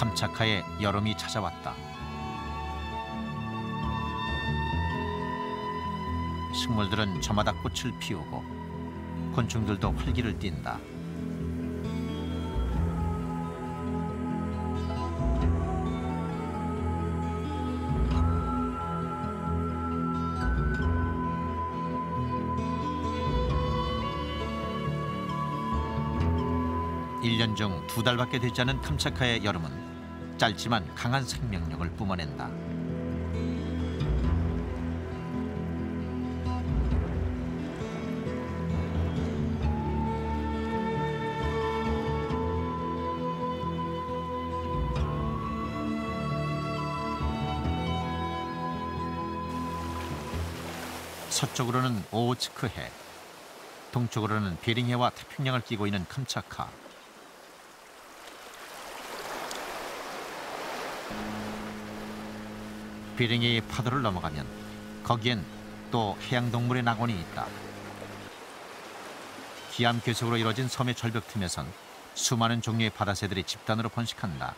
캄차카에 여름이 찾아왔다. 식물들은 저마다 꽃을 피우고 곤충들도 활기를 띈다. 일 년 중 2달밖에 되지 않은 캄차카의 여름은 짧지만 강한 생명력을 뿜어낸다. 서쪽으로는 오호츠크해, 동쪽으로는 베링해와 태평양을 끼고 있는 캄차카. 베링해의 파도를 넘어가면 거기엔 또 해양동물의 낙원이 있다. 기암괴석으로 이루어진 섬의 절벽 틈에선 수많은 종류의 바다새들이 집단으로 번식한다.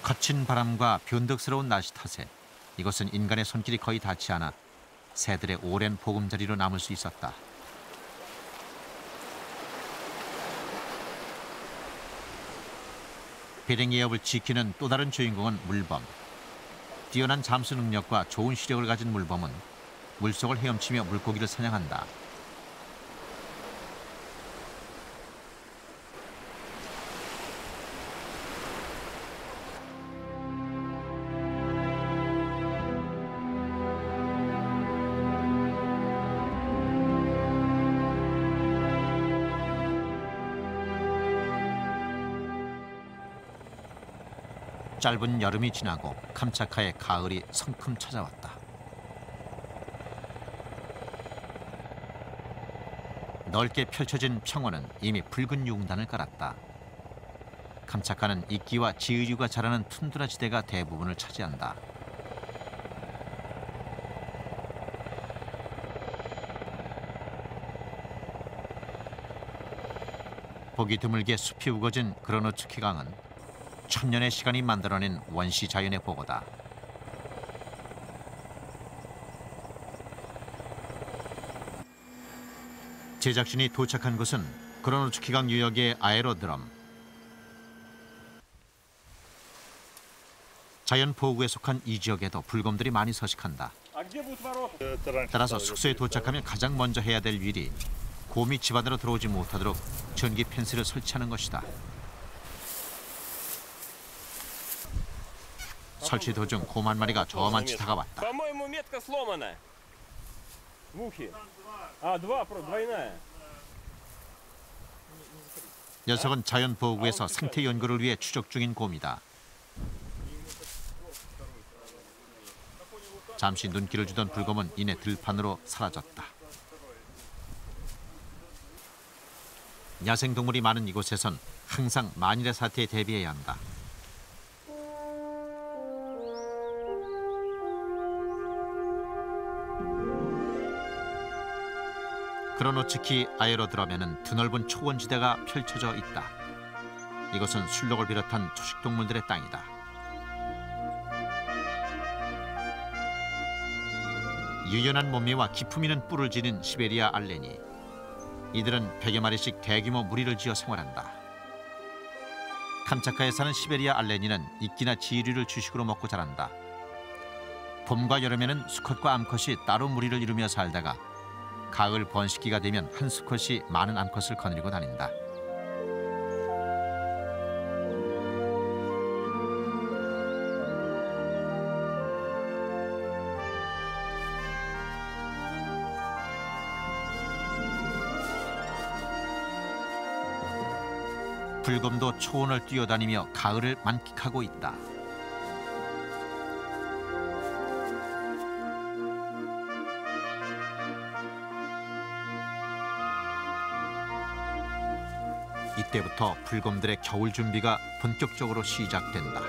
거친 바람과 변덕스러운 날씨 탓에 이곳은 인간의 손길이 거의 닿지 않아 새들의 오랜 보금자리로 남을 수 있었다. 베링의 해협을 지키는 또 다른 주인공은 물범. 뛰어난 잠수 능력과 좋은 시력을 가진 물범은 물속을 헤엄치며 물고기를 사냥한다. 짧은 여름이 지나고 캄차카의 가을이 성큼 찾아왔다. 넓게 펼쳐진 평원은 이미 붉은 융단을 깔았다. 캄차카는 이끼와 지의류가 자라는 툰드라 지대가 대부분을 차지한다. 보기 드물게 숲이 우거진 그로노츠키 강은 천년의 시간이 만들어낸 원시 자연의 보고다. 제작진이 도착한 곳은 그로노츠키 강 유역의 아에로드롬. 자연보호구에 속한 이 지역에도 불곰들이 많이 서식한다. 따라서 숙소에 도착하면 가장 먼저 해야 될 일이 곰이 집 안으로 들어오지 못하도록 전기 펜스를 설치하는 것이다. 설치 도중 곰 한 마리가 저만치 다가왔다. 녀석은 자연보호구에서 생태 연구를 위해 추적 중인 곰이다. 잠시 눈길을 주던 불곰은 이내 들판으로 사라졌다. 야생동물이 많은 이곳에선 항상 만일의 사태에 대비해야 한다. 그로노츠키 아에로드롬에는 드넓은 초원지대가 펼쳐져 있다. 이곳은 술록을 비롯한 초식동물들의 땅이다. 유연한 몸매와 기품 있는 뿔을 지닌 시베리아 알렌이. 이들은 100여 마리씩 대규모 무리를 지어 생활한다. 캄차카에 사는 시베리아 알렌이는 이끼나 지류를 주식으로 먹고 자란다. 봄과 여름에는 수컷과 암컷이 따로 무리를 이루며 살다가 가을 번식기가 되면 한 수컷이 많은 암컷을 거느리고 다닌다. 불곰도 초원을 뛰어다니며 가을을 만끽하고 있다. 이때부터 불곰들의 겨울 준비가 본격적으로 시작된다.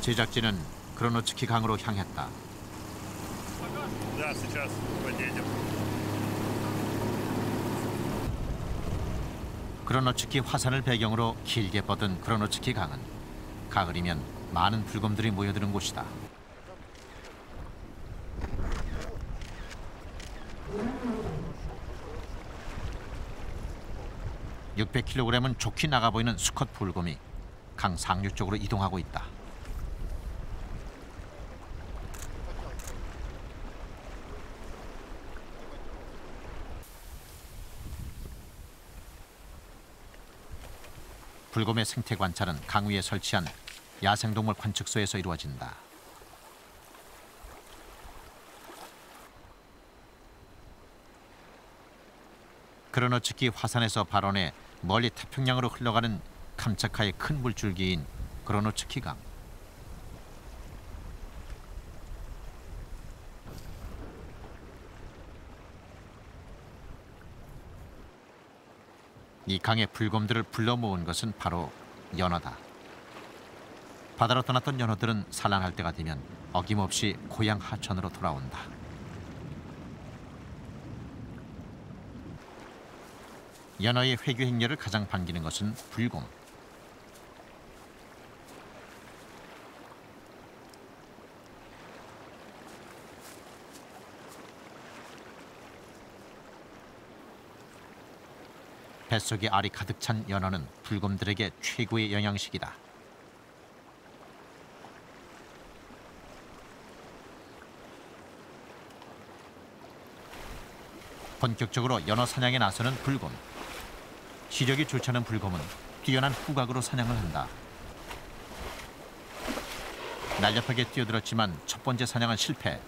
제작진은 크로노츠키 강으로 향했다. Да, сейчас подъедем. 크로노츠키 화산을 배경으로 길게 뻗은 크로노츠키 강은 가을이면 많은 불곰들이 모여드는 곳이다. 600kg은 좋게 나가 보이는 수컷 불곰이 강 상류 쪽으로 이동하고 있다. 불곰의 생태 관찰은 강 위에 설치한 야생동물 관측소에서 이루어진다. 크로노츠키 화산에서 발원해 멀리 태평양으로 흘러가는 캄차카의 큰 물줄기인 크로노츠키 강. 이 강의 불곰들을 불러 모은 것은 바로 연어다. 바다로 떠났던 연어들은 산란할 때가 되면 어김없이 고향 하천으로 돌아온다. 연어의 회귀 행렬을 가장 반기는 것은 불곰. 뱃속에 알이 가득 찬 연어는 불곰들에게 최고의 영양식이다. 본격적으로 연어 사냥에 나서는 불곰. 시력이 좋지 않은 불곰은 뛰어난 후각으로 사냥을 한다. 날렵하게 뛰어들었지만 첫 번째 사냥은 실패.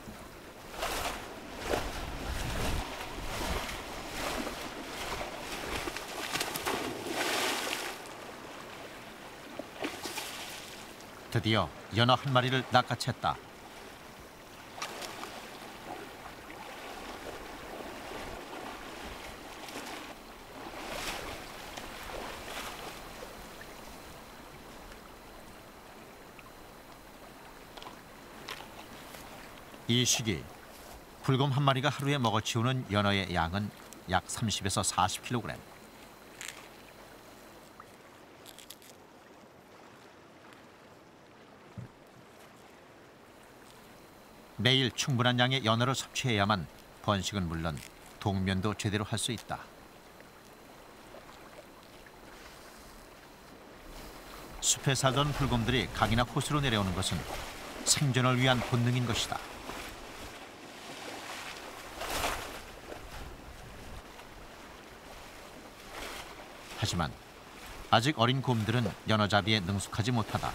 드디어 연어 한 마리를 낚아챘다. 이 시기 불곰 한 마리가 하루에 먹어치우는 연어의 양은 약 30에서 40kg. 매일 충분한 양의 연어를 섭취해야만 번식은 물론 동면도 제대로 할 수 있다. 숲에 살던 불곰들이 강이나 호수로 내려오는 것은 생존을 위한 본능인 것이다. 하지만 아직 어린 곰들은 연어잡이에 능숙하지 못하다.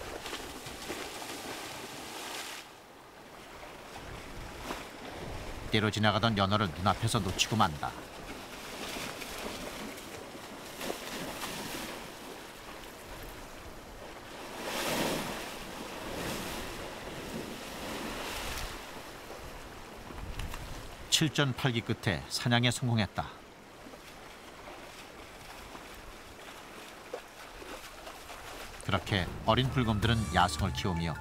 때로 지나가던 연어를 눈앞에서 놓치고 만다. 칠전팔기 끝에 사냥에 성공했다. 그렇게 어린 불곰들은 야성을 키우며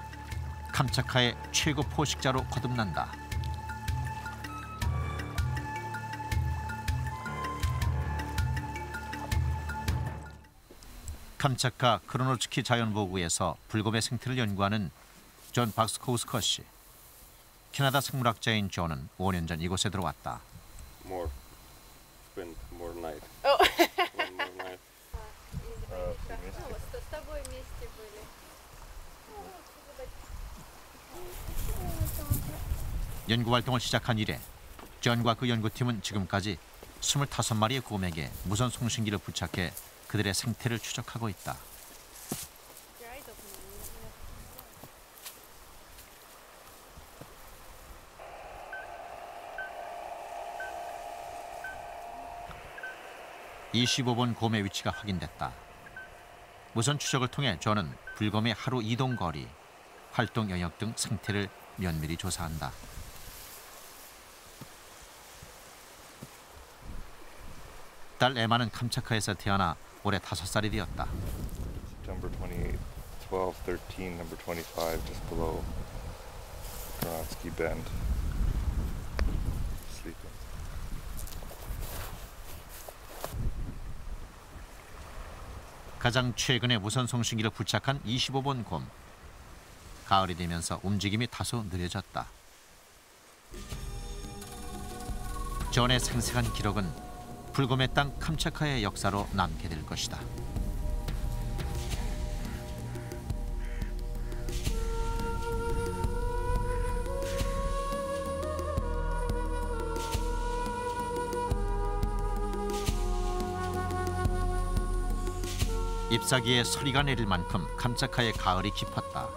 캄차카의 최고 포식자로 거듭난다. 캄차카 크로노츠키 자연보호구에서 불곰의 생태를 연구하는 존 박스코우스커 씨. 캐나다 생물학자인 존은 5년 전 이곳에 들어왔다. More. Spend more night. О, One more night. с тобой вместе были. 연구 활동을 시작한 이래 존과 그 연구팀은 지금까지 25마리의 곰에게 무선 송신기를 부착해 그들의 생태를 추적하고 있다. (25번) 곰의 위치가 확인됐다. 무선 추적을 통해 존은 불곰의 하루 이동 거리, 활동 영역 등 생태를 면밀히 조사한다. 딸 에마는 캄차카에서 태어나 올해 5살이 되었다. September 12, 13, number 25, just below Karatsky Bend. Sleeping. 가장 최근에 무선 송신기를 부착한 25번 곰. 가을이 되면서 움직임이 다소 느려졌다. 전의 생생한 기록은 불곰의 땅 캄차카의 역사로 남게 될 것이다. 잎사귀에 서리가 내릴 만큼 캄차카의 가을이 깊었다.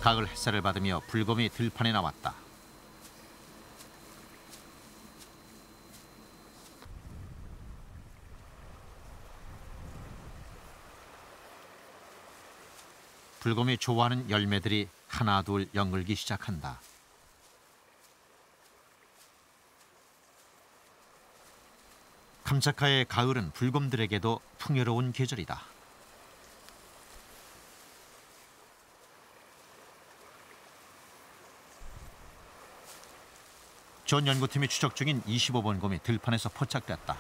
가을 햇살을 받으며 불곰이 들판에 나왔다. 불곰이 좋아하는 열매들이 하나둘 연글기 시작한다. 캄차카의 가을은 불곰들에게도 풍요로운 계절이다. 전 연구팀이 추적 중인 25번 곰이 들판에서 포착됐다.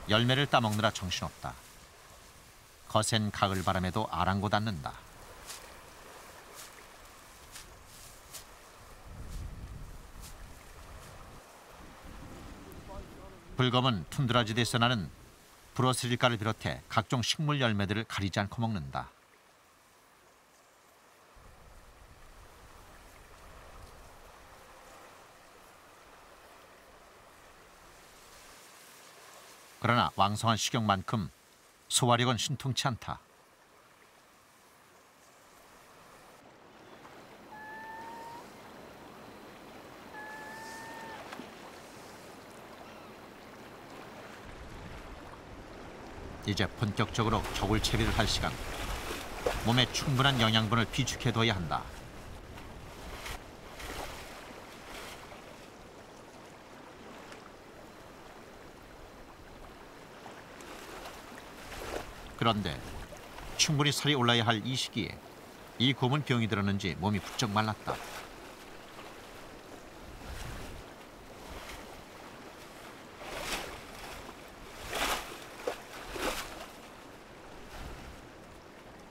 열매를 따먹느라 정신없다. 거센 가을 바람에도 아랑곳 않는다. 불검은 툰드라지대에서 나는 브로스릴가를 비롯해 각종 식물 열매들을 가리지 않고 먹는다. 그러나 왕성한 식욕만큼 소화력은 신통치 않다. 이제 본격적으로 겨울 채비를 할 시간. 몸에 충분한 영양분을 비축해둬야 한다. 그런데 충분히 살이 올라야 할 이 시기에 이 곰은 병이 들었는지 몸이 부쩍 말랐다.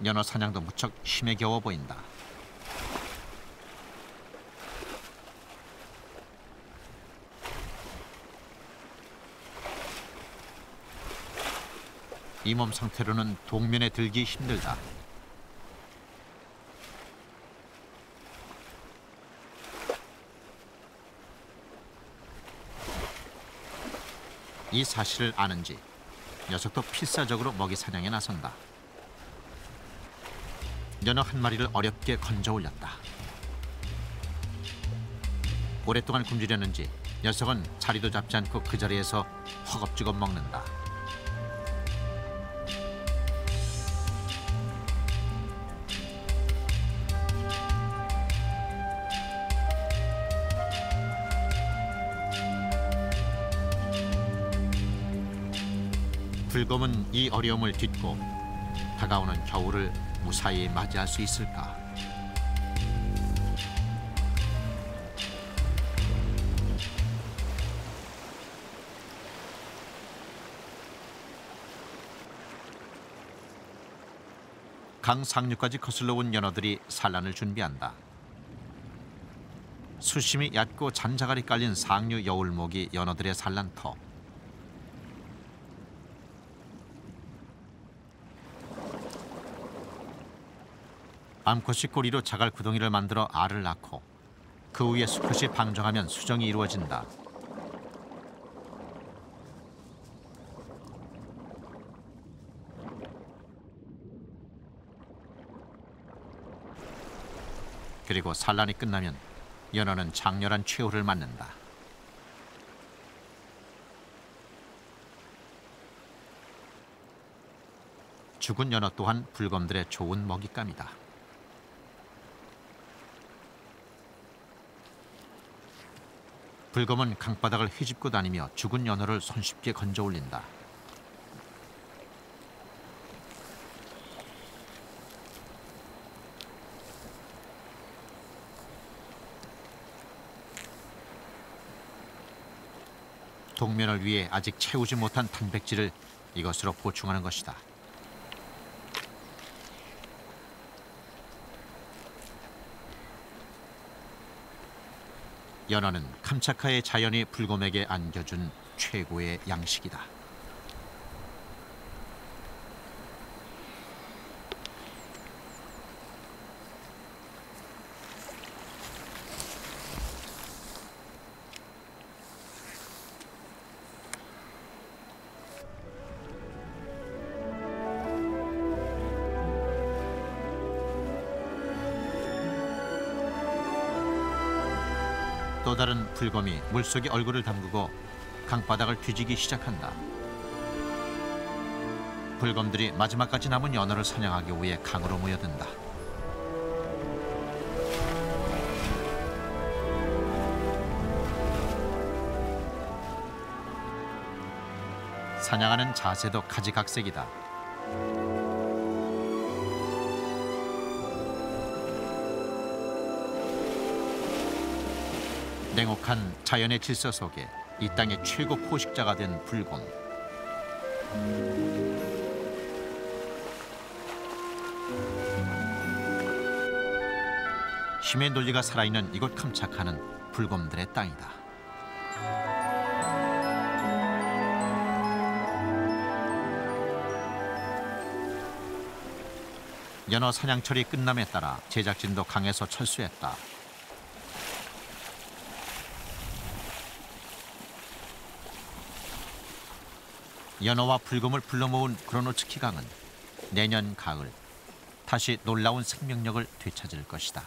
연어 사냥도 무척 힘에 겨워 보인다. 이 몸 상태로는 동면에 들기 힘들다. 이 사실을 아는지 녀석도 필사적으로 먹이 사냥에 나선다. 연어 한 마리를 어렵게 건져 올렸다. 오랫동안 굶주렸는지 녀석은 자리도 잡지 않고 그 자리에서 허겁지겁 먹는다. 불곰은 이 어려움을 딛고 다가오는 겨울을 무사히 맞이할 수 있을까? 강 상류까지 거슬러 온 연어들이 산란을 준비한다. 수심이 얕고 잔자갈이 깔린 상류 여울목이 연어들의 산란터. 암컷이 꼬리로 자갈 구덩이를 만들어 알을 낳고 그 위에 수컷이 방정하면 수정이 이루어진다. 그리고 산란이 끝나면 연어는 장렬한 최후를 맞는다. 죽은 연어 또한 불검들의 좋은 먹잇감이다. 불검은 강바닥을 휘집고 다니며 죽은 연어를 손쉽게 건져 올린다. 동면을 위해 아직 채우지 못한 단백질을 이것으로 보충하는 것이다. 연어는 캄차카의 자연이 불곰에게 안겨준 최고의 양식이다. 또 다른 불곰이 물속에 얼굴을 담그고 강바닥을 뒤지기 시작한다. 불곰들이 마지막까지 남은 연어를 사냥하기 위해 강으로 모여든다. 사냥하는 자세도 가지각색이다. 냉혹한 자연의 질서 속에 이 땅의 최고 포식자가 된 불곰. 힘의 논리가 살아있는 이곳 캄차카는 불곰들의 땅이다. 연어 사냥철이 끝남에 따라 제작진도 강에서 철수했다. 연어와 불곰을 불러 모은 크로노츠키 강은 내년 가을 다시 놀라운 생명력을 되찾을 것이다.